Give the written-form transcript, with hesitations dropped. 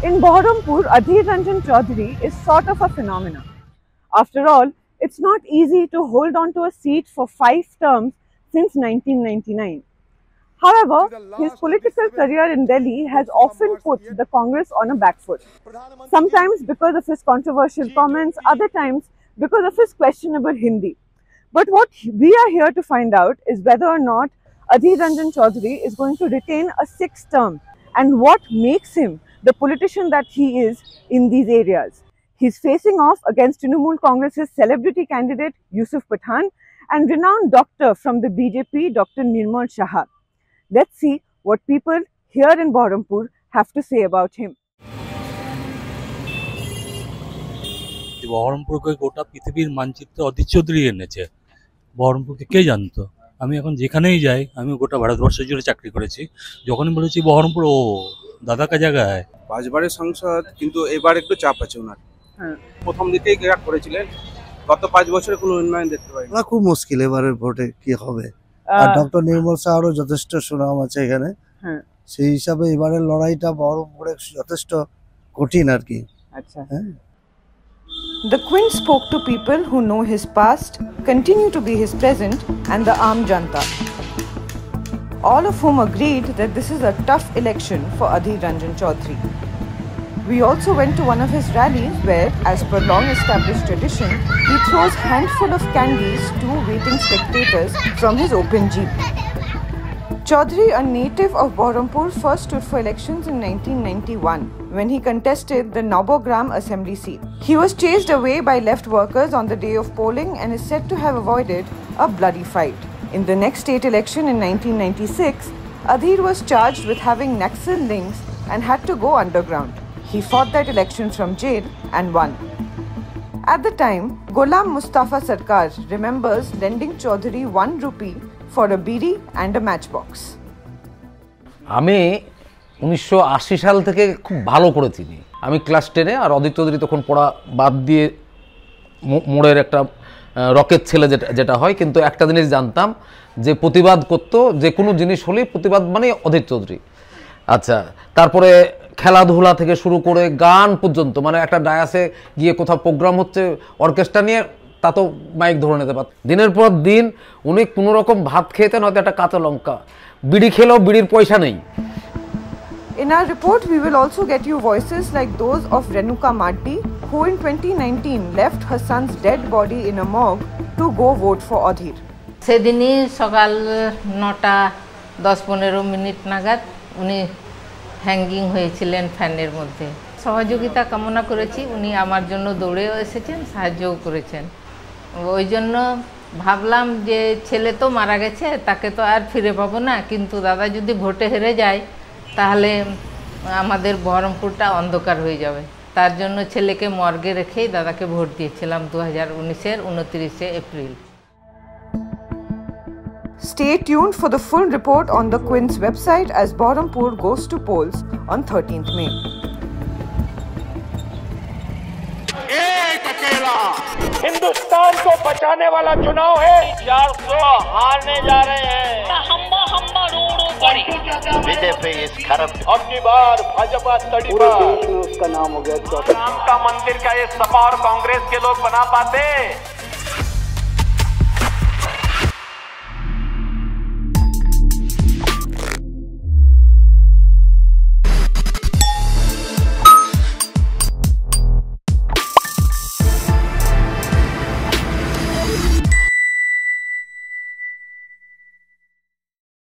In Baharampur, Adhir Ranjan Chaudhary is sort of a phenomenon. After all, it's not easy to hold on to a seat for 5 terms since 1999. However, his political career in Delhi has often put the Congress on a back foot. Sometimes because of his controversial comments, other times because of his questionable Hindi. But what we are here to find out is whether or not Adhir Ranjan Chaudhary is going to retain a 6th term and what makes him the politician that he is in these areas. He's facing off against Trinamool Congress's celebrity candidate Yusuf Pathan and renowned doctor from the BJP, Dr. Nirmal Shah. Let's see what people here in Baharampur have to say about him. বহরমপুরকে গোটা পৃথিবীর মানচিত্রে অধীর চৌধুরী এনেছে। বহরমপুরকে কে জানতো? আমি এখন যেখানেই যাই, আমি গোটা ভারতবর্ষ জুড়ে চাকরি করেছি, যখনই বলেছি বহরমপুর, ও দাদা কা জায়গায় 5 বারের সংসদ, কিন্তু এবার একটু চাপ আছে ওনার। প্রথম দিকেই ক্রিয়াট করেছিলেন, গত 5 বছরে কোনো উন্নয়ন দেখতে পাইনি। না, খুব মুশকিল এবারের ভোটে কি হবে। আর ডক্টর নির্মল শাহরও যথেষ্ট সুনাম আছে এখানে, সেই হিসাবে এবারের লড়াইটা বহরমপুরে যথেষ্ট কঠিন আর কি। আচ্ছা। The Queen spoke to people who know his past, continue to be his present, and the Aam Janta, all of whom agreed that this is a tough election for Adhir Ranjan Chaudhary. We also went to one of his rallies where, as per long-established tradition, he throws handful of candies to waiting spectators from his open jeep. Chaudhary, a native of Baharampur, first stood for elections in 1991 when he contested the Nabogram assembly seat. He was chased away by left workers on the day of polling and is said to have avoided a bloody fight. In the next state election in 1996, Adhir was charged with having Naxal links and had to go underground. He fought that election from jail and won. At the time, Ghulam Mustafa Sarkar remembers lending Chaudhary 1 rupee for a bidi and a matchbox. আমি 1980 সাল থেকে খুব ভালো করে চিনি। আমি class 10-এ, আর অধীর চৌধুরী তখন পড়া বাদ দিয়ে মোড়ের একটা রকেট ছেলে যেটা হয়, কিন্তু একটা জিনিস জানতাম যে প্রতিবাদ করতো, যে কোনো জিনিস হলেই প্রতিবাদ মানে অধীর চৌধুরী। আচ্ছা, তারপরে খেলাধুলা থেকে শুরু করে গান পর্যন্ত, মানে একটা ডায়াসে গিয়ে কোথাও প্রোগ্রাম হচ্ছে অর্কেস্ট্রা নিয়ে, তা তো মাইক ধরে নিতে পারত। দিনের পর দিন উনি কোনো রকম ভাত খেতেন, হয়তো একটা কাঁচা লঙ্কা, বিড়ি খেলেও বিড়ির পয়সা নেই। In our report, we will also get you voices like those of Renuka Maddi, who in 2019 left her son's dead body in a morgue to go vote for Adhir. সেদিনই সকাল 9:10-15 নাগাদ উনি হ্যাঙ্গিং হয়েছিলেন ফ্যানের মধ্যে। সহযোগিতা কামনা করেছি, উনি আমার জন্য দৌড়েও এসেছেন, সাহায্যও করেছেন। ওই জন্য ভাবলাম যে ছেলে তো মারা গেছে, তাকে তো আর ফিরে পাবো না, কিন্তু দাদা যদি ভোটে হেরে যায় তাহলে আমাদের বহরমপুরটা অন্ধকার হয়ে যাবে। তার জন্য ছেলেকে মর্গে রেখেই দাদাকে ভোট দিয়েছিলাম 2019-এর 29শে April. Stay tuned for the full report on the Quint's website as Baharampur goes to polls on 13th May. एक अकेला हिंदुस्तान को बचाने वाला चुनाव है। 400 हारने जा रहे हैं। हम्बा हम्बा रोड बड़ी बीजेपी इस खरब। अब की बार भाजपा तड़ी पर उसका नाम हो गया। राम का मंदिर का ये सपा और कांग्रेस के लोग बना पाते।